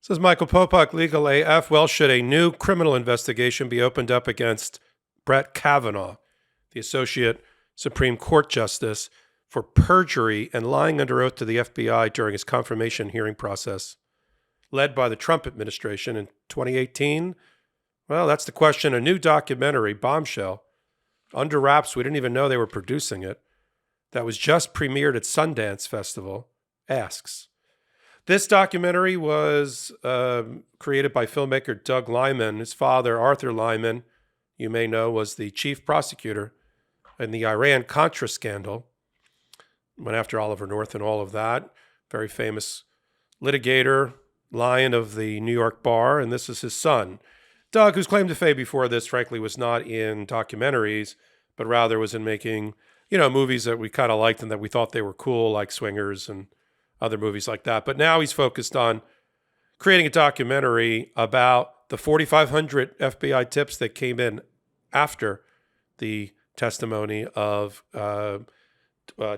Says Michael Popok, LegalAF. Well, should a new criminal investigation be opened up against Brett Kavanaugh, the Associate Supreme Court Justice, for perjury and lying under oath to the FBI during his confirmation hearing process led by the Trump administration in 2018? Well, that's the question. A new documentary, Bombshell, under wraps, we didn't even know they were producing it, that was just premiered at Sundance Festival, asks. This documentary was created by filmmaker Doug Lyman. His father, Arthur Lyman, you may know, was the chief prosecutor in the Iran-Contra scandal. Went after Oliver North and all of that. Very famous litigator, lion of the New York bar, and this is his son. Doug, whose claim to fame before this, frankly, was not in documentaries, but rather was in making, movies that we kind of liked and that we thought they were cool, like Swingers and other movies like that. But now he's focused on creating a documentary about the 4,500 FBI tips that came in after the testimony of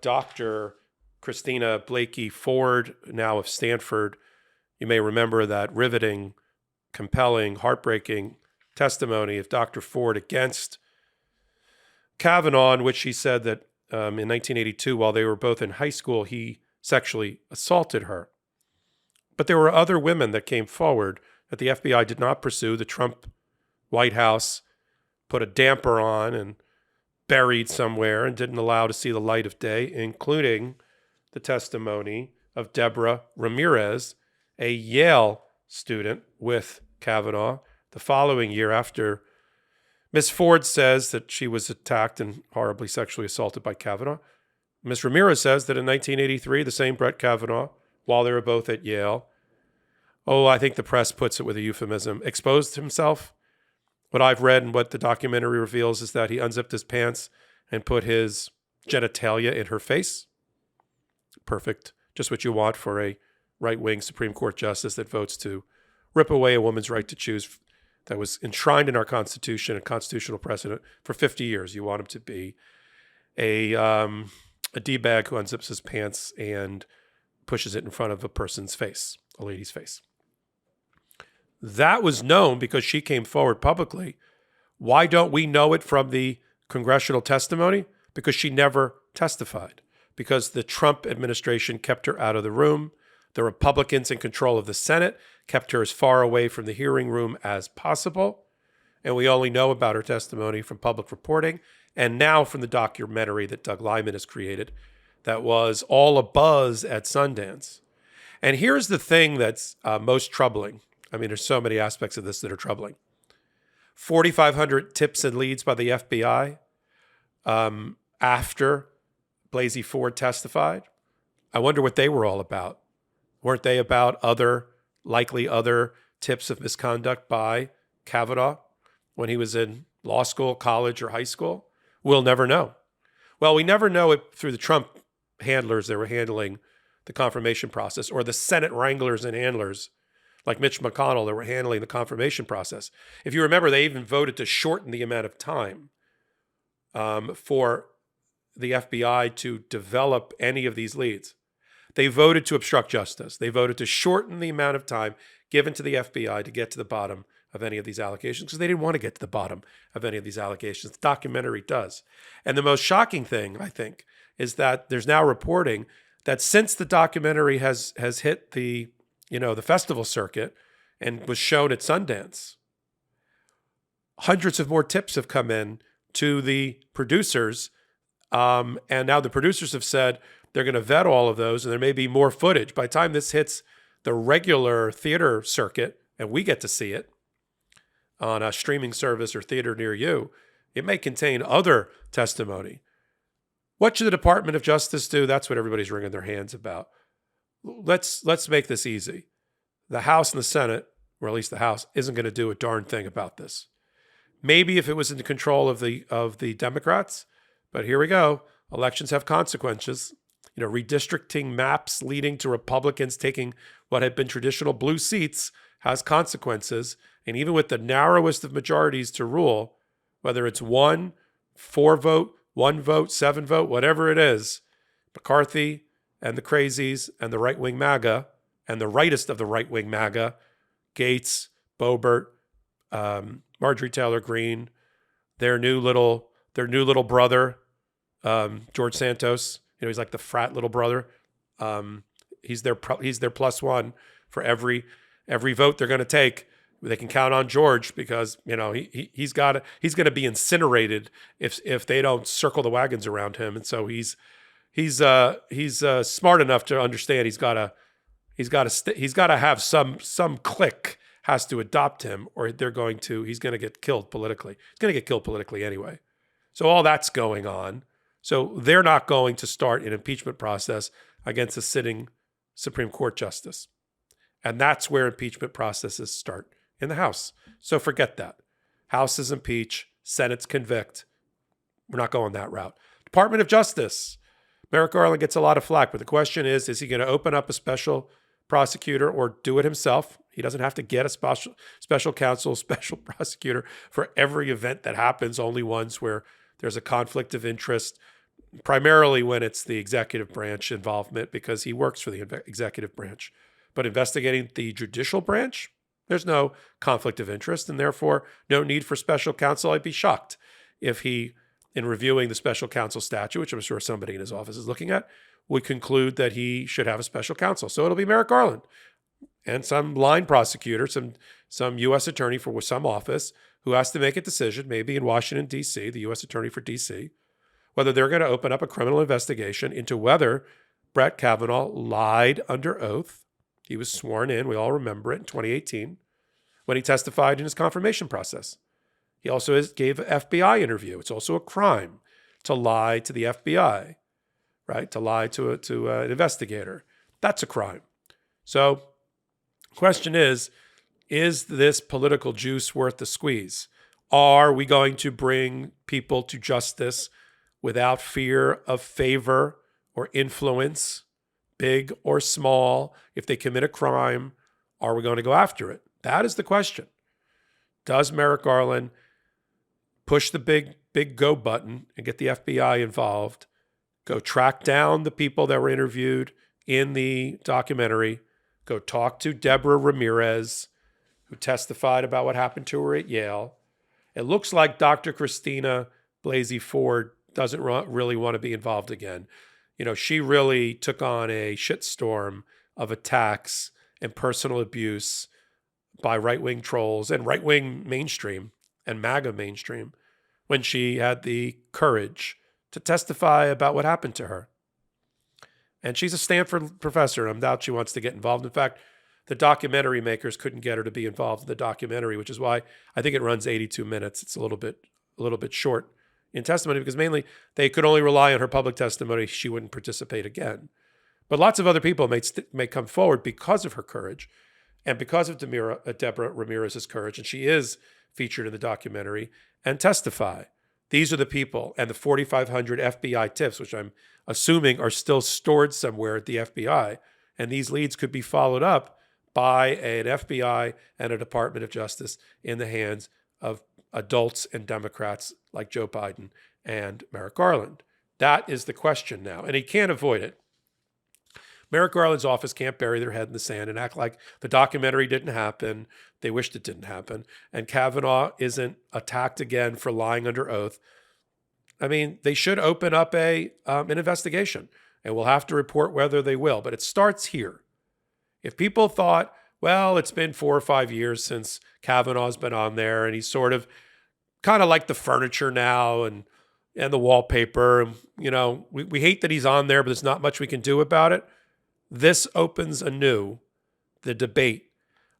Dr. Christina Blasey Ford, now of Stanford. You may remember that riveting, compelling, heartbreaking testimony of Dr. Ford against Kavanaugh, in which she said that in 1982, while they were both in high school, he sexually assaulted her. But there were other women that came forward that the FBI did not pursue. The Trump White House put a damper on and buried somewhere and didn't allow to see the light of day, including the testimony of Deborah Ramirez, a Yale student with Kavanaugh, the following year after Miss Ford says that she was attacked and horribly sexually assaulted by Kavanaugh. Miss Ramirez says that in 1983, the same Brett Kavanaugh, while they were both at Yale, I think the press puts it with a euphemism, exposed himself. What I've read and what the documentary reveals is that he unzipped his pants and put his genitalia in her face. Perfect. Just what you want for a right-wing Supreme Court justice that votes to rip away a woman's right to choose that was enshrined in our Constitution, a constitutional precedent for 50 years. You want him to be a D-bag who unzips his pants and pushes it in front of a person's face, a lady's face. That was known because she came forward publicly. Why don't we know it from the congressional testimony? Because she never testified. Because the Trump administration kept her out of the room. The Republicans in control of the Senate kept her as far away from the hearing room as possible. And we only know about her testimony from public reporting and now from the documentary that Doug Lyman has created that was all abuzz at Sundance. And here's the thing that's most troubling. I mean, there's so many aspects of this that are troubling. 4,500 tips and leads by the FBI after Blasey Ford testified. I wonder what they were all about. Weren't they about likely other tips of misconduct by Kavanaugh when he was in law school, college, or high school? We'll never know. Well, we never know it through the Trump handlers that were handling the confirmation process, or the Senate wranglers and handlers like Mitch McConnell that were handling the confirmation process. If you remember, they even voted to shorten the amount of time for the FBI to develop any of these leads. They voted to obstruct justice. They voted to shorten the amount of time given to the FBI to get to the bottom of any of these allegations because they didn't want to get to the bottom of any of these allegations. The documentary does. And the most shocking thing, I think, is that there's now reporting that since the documentary has hit the festival circuit and was shown at Sundance, hundreds of more tips have come in to the producers. And now the producers have said they're going to vet all of those and there may be more footage. By the time this hits the regular theater circuit and we get to see it on a streaming service or theater near you, it may contain other testimony. What should the Department of Justice do? That's what everybody's wringing their hands about. Let's make this easy. The House and the Senate, or at least the House, isn't going to do a darn thing about this. Maybe if it was in the control of the Democrats, but here we go. Elections have consequences. Redistricting maps leading to Republicans taking what had been traditional blue seats has consequences. And even with the narrowest of majorities to rule, whether it's 1, 4 vote, 1 vote, 7 vote, whatever it is, McCarthy and the crazies and the right-wing MAGA and the rightest of the right-wing MAGA Gates, Boebert, Marjorie Taylor Greene, their new little brother, George Santos. He's like the frat little brother. He's their plus one for every vote they're going to take. They can count on George because he's going to be incinerated if they don't circle the wagons around him. And so he's smart enough to understand he's got to have some clique has to adopt him, or he's going to get killed politically. He's going to get killed politically anyway. So all that's going on. So they're not going to start an impeachment process against a sitting Supreme Court justice. And that's where impeachment processes start, in the House. So forget that. House is impeach, Senate's convict. We're not going that route. Department of Justice. Merrick Garland gets a lot of flack, but the question is he going to open up a special prosecutor or do it himself? He doesn't have to get a special counsel, special prosecutor for every event that happens, only ones where there's a conflict of interest, primarily when it's the executive branch involvement, because he works for the executive branch. But investigating the judicial branch, there's no conflict of interest, and therefore no need for special counsel. I'd be shocked if he, in reviewing the special counsel statute, which I'm sure somebody in his office is looking at, would conclude that he should have a special counsel. So it'll be Merrick Garland and some line prosecutor, some U.S. attorney for some office who has to make a decision, maybe in Washington, D.C., the U.S. attorney for D.C., whether they're going to open up a criminal investigation into whether Brett Kavanaugh lied under oath. He was sworn in, we all remember it, in 2018, when he testified in his confirmation process. He also gave an FBI interview. It's also a crime to lie to the FBI, right? To lie to an investigator. That's a crime. So the question is this political juice worth the squeeze? Are we going to bring people to justice without fear of favor or influence, big or small? If they commit a crime, are we going to go after it? That is the question. Does Merrick Garland push the big go button and get the FBI involved, go track down the people that were interviewed in the documentary, go talk to Deborah Ramirez, who testified about what happened to her at Yale? It looks like Dr. Christina Blasey Ford doesn't really want to be involved again. She really took on a shitstorm of attacks and personal abuse by right-wing trolls and right-wing mainstream and MAGA mainstream when she had the courage to testify about what happened to her. And she's a Stanford professor. I doubt she wants to get involved. In fact, the documentary makers couldn't get her to be involved in the documentary, which is why I think it runs 82 minutes. It's a little bit short in testimony because mainly they could only rely on her public testimony. She wouldn't participate again. But lots of other people may come forward because of her courage and because of Deborah Ramirez's courage, and she is featured in the documentary, and testify. These are the people, and the 4,500 FBI tips, which I'm assuming are still stored somewhere at the FBI, and these leads could be followed up by an FBI and a Department of Justice in the hands of adults and Democrats like Joe Biden and Merrick Garland. That is the question now, and he can't avoid it. Merrick Garland's office can't bury their head in the sand and act like the documentary didn't happen. They wished it didn't happen. And Kavanaugh isn't attacked again for lying under oath. I mean, they should open up an investigation, and we'll have to report whether they will. But it starts here. If people thought, well, it's been 4 or 5 years since Kavanaugh's been on there, and he's sort of kind of like the furniture now and the wallpaper, and we hate that he's on there, but there's not much we can do about it. This opens anew the debate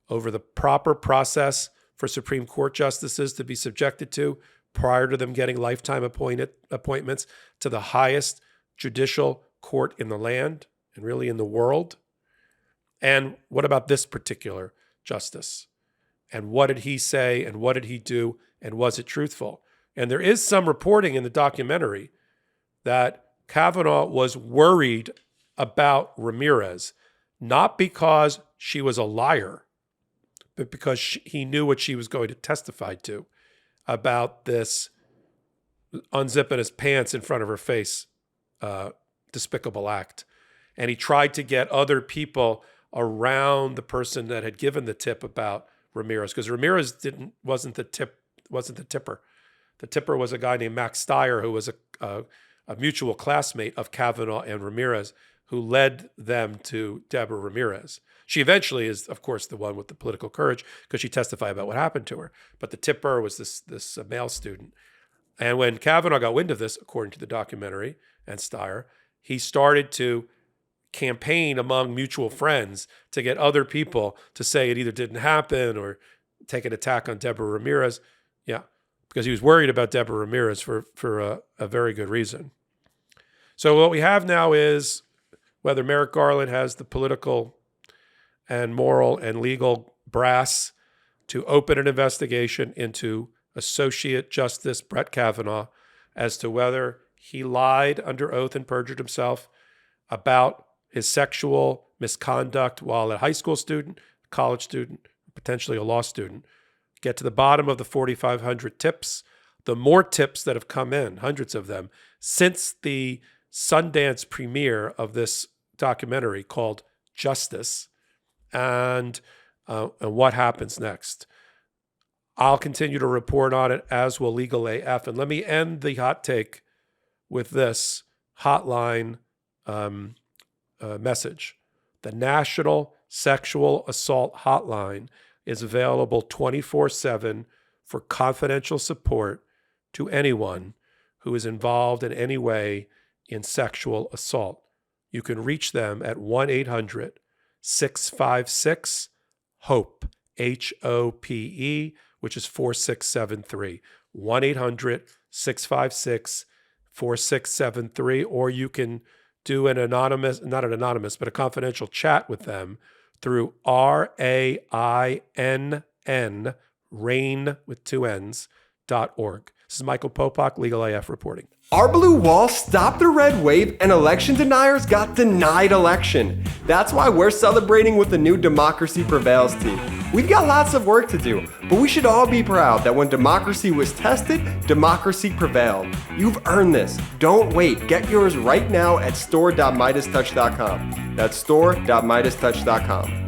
over the proper process for Supreme Court justices to be subjected to prior to them getting lifetime appointments to the highest judicial court in the land and really in the world. And what about this particular justice? And what did he say? And what did he do? And was it truthful? And there is some reporting in the documentary that Kavanaugh was worried about Ramirez, not because she was a liar, but because he knew what she was going to testify to about this unzipping his pants in front of her face, despicable act. And he tried to get other people around the person that had given the tip about Ramirez, because Ramirez wasn't the tipper. The tipper was a guy named Max Steyer, who was a mutual classmate of Kavanaugh and Ramirez, who led them to Deborah Ramirez. She eventually is, of course, the one with the political courage because she testified about what happened to her. But the tipper was this male student. And when Kavanaugh got wind of this, according to the documentary and Steyer, he started to campaign among mutual friends to get other people to say it either didn't happen or take an attack on Deborah Ramirez. Yeah, because he was worried about Deborah Ramirez for a very good reason. So what we have now is whether Merrick Garland has the political and moral and legal brass to open an investigation into Associate Justice Brett Kavanaugh as to whether he lied under oath and perjured himself about his sexual misconduct while a high school student, college student, potentially a law student. Get to the bottom of the 4,500 tips, the more tips that have come in, hundreds of them, since the Sundance premiere of this documentary called Justice, and what happens next. I'll continue to report on it, as will LegalAF. And let me end the hot take with this hotline message. The National Sexual Assault Hotline is available 24/7 for confidential support to anyone who is involved in any way in sexual assault. You can reach them at 1-800-656-HOPE, HOPE, which is 4673. 1-800-656-4673, or you can do an anonymous, not an anonymous, but a confidential chat with them through RAINN, RAIN with two N's.org. This is Michael Popok, LegalAF reporting. Our blue wall stopped the red wave and election deniers got denied election. That's why we're celebrating with the new Democracy Prevails team. We've got lots of work to do, but we should all be proud that when democracy was tested, democracy prevailed. You've earned this. Don't wait. Get yours right now at store.MeidasTouch.com. That's store.MeidasTouch.com.